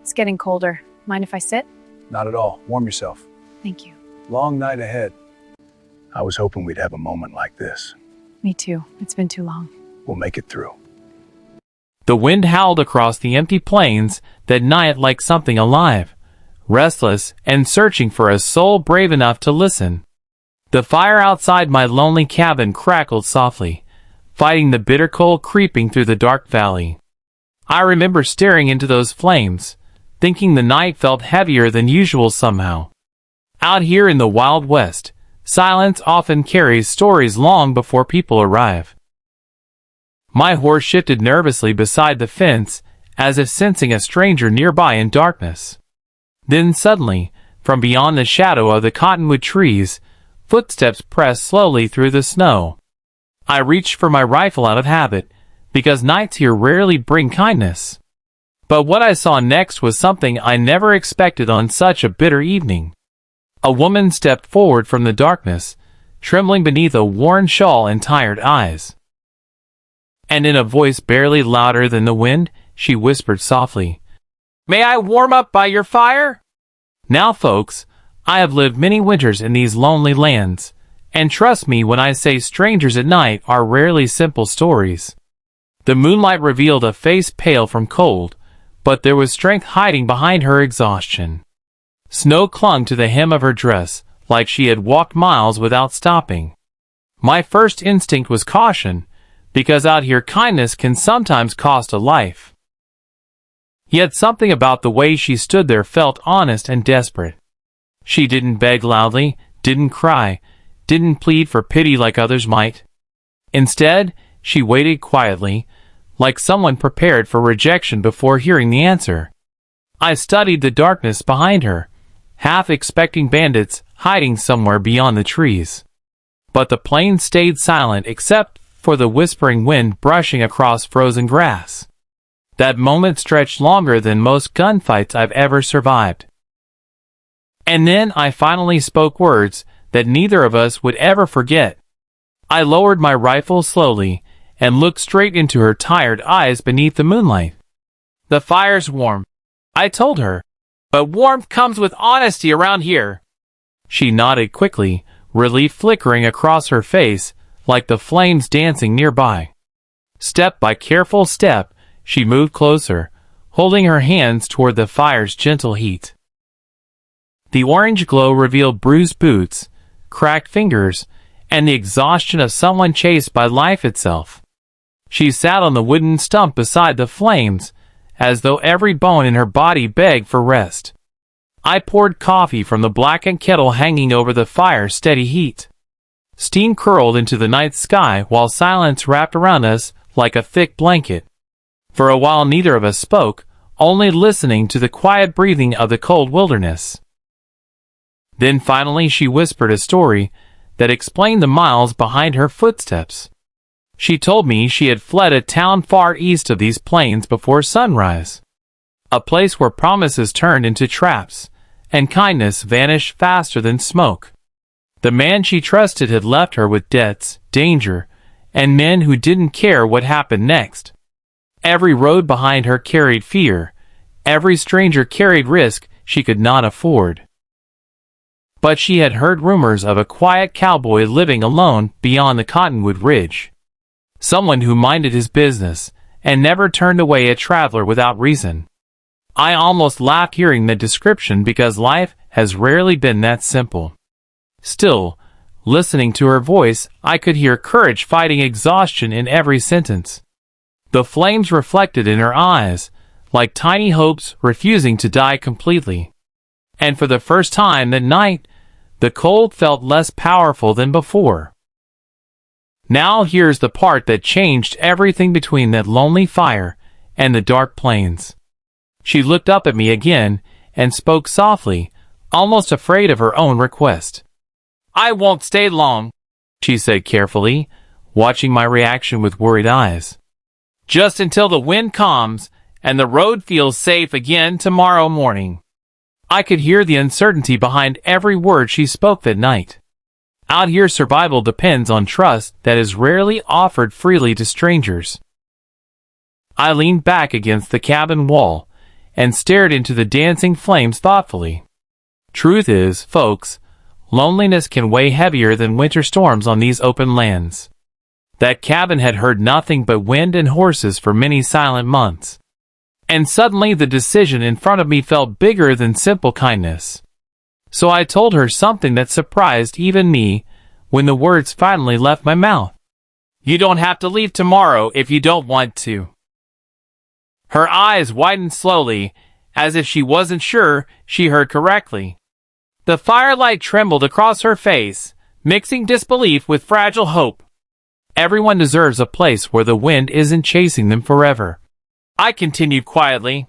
It's getting colder. Mind if I sit? Not at all. Warm yourself. Thank you. Long night ahead. I was hoping we'd have a moment like this. Me too. It's been too long. We'll make it through. The wind howled across the empty plains that night like something alive, restless and searching for a soul brave enough to listen. The fire outside my lonely cabin crackled softly, fighting the bitter cold creeping through the dark valley. I remember staring into those flames, thinking the night felt heavier than usual somehow. Out here in the Wild West, silence often carries stories long before people arrive. My horse shifted nervously beside the fence, as if sensing a stranger nearby in darkness. Then suddenly, from beyond the shadow of the cottonwood trees, footsteps pressed slowly through the snow. I reached for my rifle out of habit, because nights here rarely bring kindness. But what I saw next was something I never expected on such a bitter evening. A woman stepped forward from the darkness, trembling beneath a worn shawl and tired eyes. And in a voice barely louder than the wind, she whispered softly, "May I warm up by your fire?" Now, folks, I have lived many winters in these lonely lands, and trust me when I say strangers at night are rarely simple stories. The moonlight revealed a face pale from cold, but there was strength hiding behind her exhaustion. Snow clung to the hem of her dress, like she had walked miles without stopping. My first instinct was caution, because out here kindness can sometimes cost a life. Yet something about the way she stood there felt honest and desperate. She didn't beg loudly, didn't cry, didn't plead for pity like others might. Instead, she waited quietly, like someone prepared for rejection before hearing the answer. I studied the darkness behind her, half expecting bandits hiding somewhere beyond the trees. But the plain stayed silent except for the whispering wind brushing across frozen grass. That moment stretched longer than most gunfights I've ever survived. And then I finally spoke words that neither of us would ever forget. I lowered my rifle slowly and looked straight into her tired eyes beneath the moonlight. "The fire's warm," I told her, "but warmth comes with honesty around here." She nodded quickly, relief flickering across her face like the flames dancing nearby. Step by careful step, she moved closer, holding her hands toward the fire's gentle heat. The orange glow revealed bruised boots, cracked fingers, and the exhaustion of someone chased by life itself. She sat on the wooden stump beside the flames, as though every bone in her body begged for rest. I poured coffee from the blackened kettle hanging over the fire's steady heat. Steam curled into the night sky while silence wrapped around us like a thick blanket. For a while neither of us spoke, only listening to the quiet breathing of the cold wilderness. Then finally she whispered a story that explained the miles behind her footsteps. She told me she had fled a town far east of these plains before sunrise, a place where promises turned into traps, and kindness vanished faster than smoke. The man she trusted had left her with debts, danger, and men who didn't care what happened next. Every road behind her carried fear, every stranger carried risk she could not afford. But she had heard rumors of a quiet cowboy living alone beyond the cottonwood ridge. Someone who minded his business and never turned away a traveler without reason. I almost laughed hearing the description because life has rarely been that simple. Still, listening to her voice, I could hear courage fighting exhaustion in every sentence. The flames reflected in her eyes, like tiny hopes refusing to die completely. And for the first time that night, the cold felt less powerful than before. Now here's the part that changed everything between that lonely fire and the dark plains. She looked up at me again and spoke softly, almost afraid of her own request. "I won't stay long," she said carefully, watching my reaction with worried eyes. "Just until the wind calms and the road feels safe again tomorrow morning." I could hear the uncertainty behind every word she spoke that night. Out here survival depends on trust that is rarely offered freely to strangers. I leaned back against the cabin wall, and stared into the dancing flames thoughtfully. Truth is, folks, loneliness can weigh heavier than winter storms on these open lands. That cabin had heard nothing but wind and horses for many silent months. And suddenly the decision in front of me felt bigger than simple kindness. So I told her something that surprised even me when the words finally left my mouth. You don't have to leave tomorrow if you don't want to. Her eyes widened slowly, as if she wasn't sure she heard correctly. The firelight trembled across her face, mixing disbelief with fragile hope. Everyone deserves a place where the wind isn't chasing them forever. I continued quietly.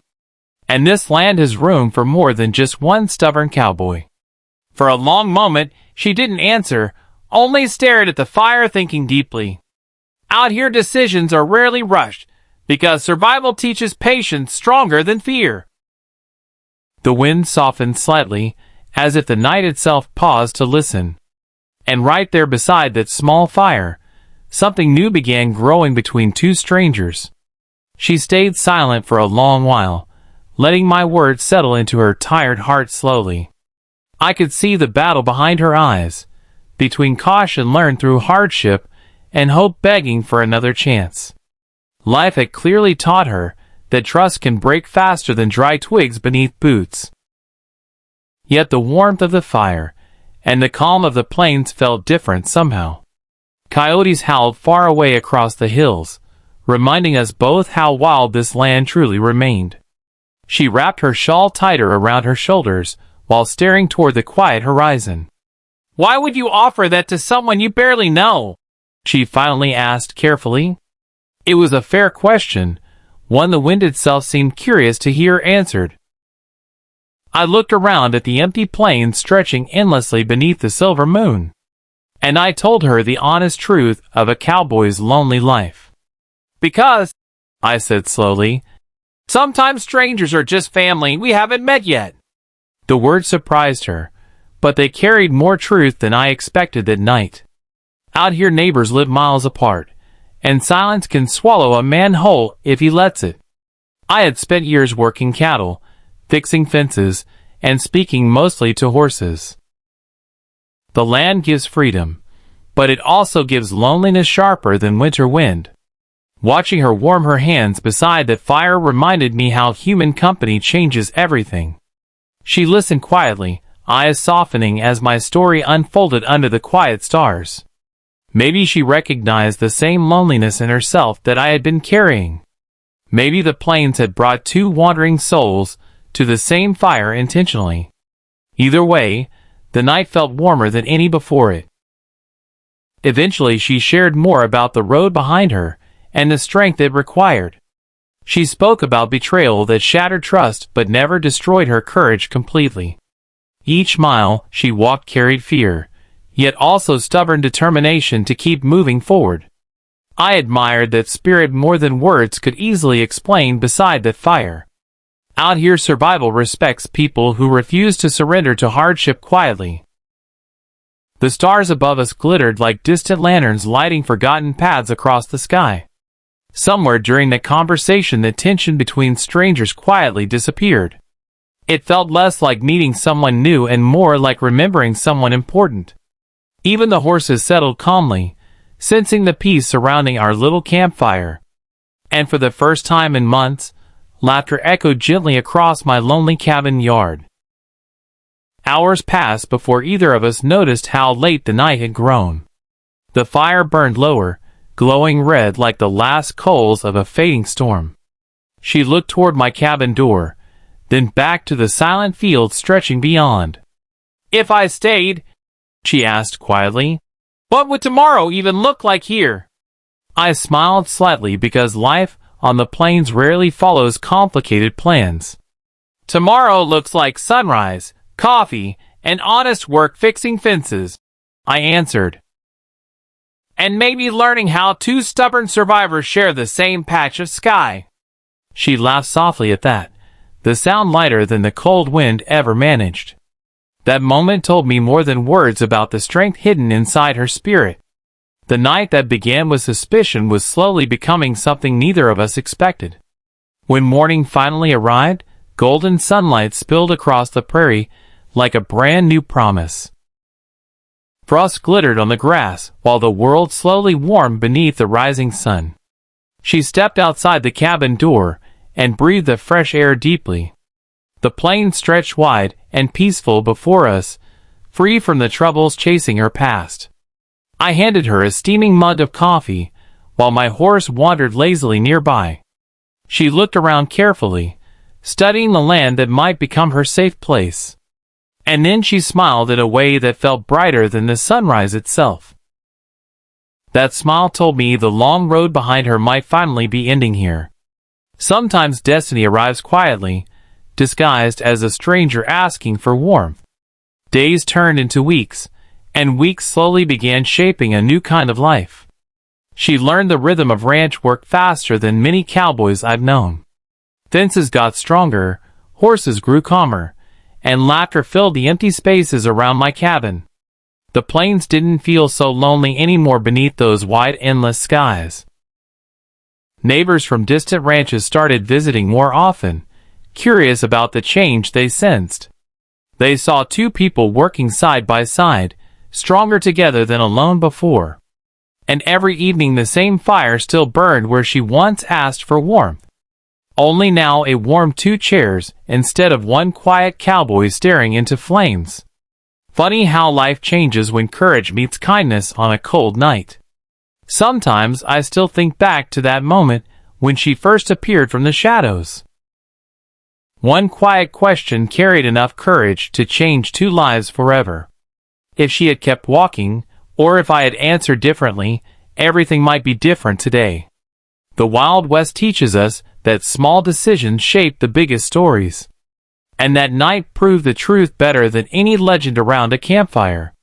And this land has room for more than just one stubborn cowboy. For a long moment, she didn't answer, only stared at the fire, thinking deeply. Out here decisions are rarely rushed, because survival teaches patience stronger than fear. The wind softened slightly, as if the night itself paused to listen. And right there beside that small fire, something new began growing between two strangers. She stayed silent for a long while, letting my words settle into her tired heart slowly. I could see the battle behind her eyes, between caution learned through hardship and hope begging for another chance. Life had clearly taught her that trust can break faster than dry twigs beneath boots. Yet the warmth of the fire and the calm of the plains felt different somehow. Coyotes howled far away across the hills, reminding us both how wild this land truly remained. She wrapped her shawl tighter around her shoulders while staring toward the quiet horizon. Why would you offer that to someone you barely know? She finally asked carefully. It was a fair question, one the wind itself seemed curious to hear answered. I looked around at the empty plains stretching endlessly beneath the silver moon. And I told her the honest truth of a cowboy's lonely life. Because, I said slowly, sometimes strangers are just family we haven't met yet. The words surprised her, but they carried more truth than I expected that night. Out here neighbors live miles apart, and silence can swallow a man whole if he lets it. I had spent years working cattle, fixing fences, and speaking mostly to horses. The land gives freedom, but it also gives loneliness sharper than winter wind. Watching her warm her hands beside the fire reminded me how human company changes everything. She listened quietly, eyes softening as my story unfolded under the quiet stars. Maybe she recognized the same loneliness in herself that I had been carrying. Maybe the plains had brought two wandering souls to the same fire intentionally. Either way, the night felt warmer than any before it. Eventually she shared more about the road behind her and the strength it required. She spoke about betrayal that shattered trust but never destroyed her courage completely. Each mile she walked carried fear, yet also stubborn determination to keep moving forward. I admired that spirit more than words could easily explain beside that fire. Out here survival respects people who refuse to surrender to hardship quietly. The stars above us glittered like distant lanterns lighting forgotten paths across the sky. Somewhere during the conversation the tension between strangers quietly disappeared. It felt less like meeting someone new and more like remembering someone important. Even the horses settled calmly, sensing the peace surrounding our little campfire. And for the first time in months, laughter echoed gently across my lonely cabin yard. Hours passed before either of us noticed how late the night had grown. The fire burned lower, glowing red like the last coals of a fading storm. She looked toward my cabin door, then back to the silent field stretching beyond. If I stayed, she asked quietly, what would tomorrow even look like here? I smiled slightly because life on the plains rarely follows complicated plans. Tomorrow looks like sunrise, coffee, and honest work fixing fences, I answered. And maybe learning how two stubborn survivors share the same patch of sky. She laughed softly at that, the sound lighter than the cold wind ever managed. That moment told me more than words about the strength hidden inside her spirit. The night that began with suspicion was slowly becoming something neither of us expected. When morning finally arrived, Golden sunlight spilled across the prairie like a brand new promise. Frost glittered on the grass while the world slowly warmed beneath the rising sun. She stepped outside the cabin door and breathed the fresh air deeply. The plain stretched wide and peaceful before us, free from the troubles chasing her past. I handed her a steaming mug of coffee, while my horse wandered lazily nearby. She looked around carefully, studying the land that might become her safe place. And then she smiled in a way that felt brighter than the sunrise itself. That smile told me the long road behind her might finally be ending here. Sometimes destiny arrives quietly, disguised as a stranger asking for warmth. Days turned into weeks, and weeks slowly began shaping a new kind of life. She learned the rhythm of ranch work faster than many cowboys I've known. Fences got stronger, horses grew calmer, and laughter filled the empty spaces around my cabin. The plains didn't feel so lonely anymore beneath those wide, endless skies. Neighbors from distant ranches started visiting more often, curious about the change they sensed. They saw two people working side by side, stronger together than alone before. And every evening the same fire still burned where she once asked for warmth. Only now it warmed two chairs instead of one quiet cowboy staring into flames. Funny how life changes when courage meets kindness on a cold night. Sometimes I still think back to that moment when she first appeared from the shadows. One quiet question carried enough courage to change two lives forever. If she had kept walking, or if I had answered differently, everything might be different today. The Wild West teaches us that small decisions shape the biggest stories. And that night proved the truth better than any legend around a campfire.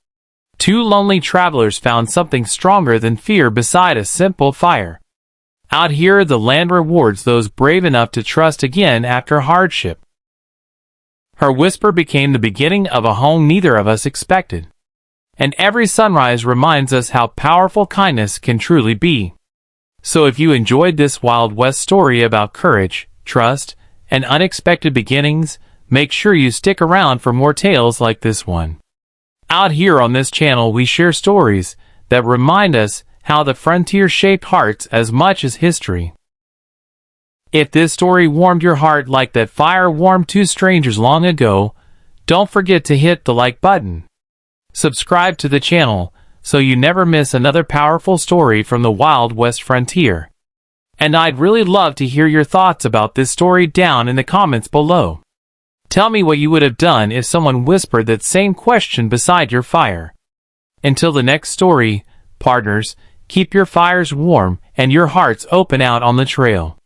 Two lonely travelers found something stronger than fear beside a simple fire. Out here the land rewards those brave enough to trust again after hardship. Her whisper became the beginning of a home neither of us expected. And every sunrise reminds us how powerful kindness can truly be. So if you enjoyed this Wild West story about courage, trust, and unexpected beginnings, make sure you stick around for more tales like this one. Out here on this channel we share stories that remind us how the frontier shaped hearts as much as history. If this story warmed your heart like that fire warmed two strangers long ago, don't forget to hit the like button. Subscribe to the channel so you never miss another powerful story from the Wild West frontier. And I'd really love to hear your thoughts about this story down in the comments below. Tell me what you would have done if someone whispered that same question beside your fire. Until the next story, partners, keep your fires warm and your hearts open out on the trail.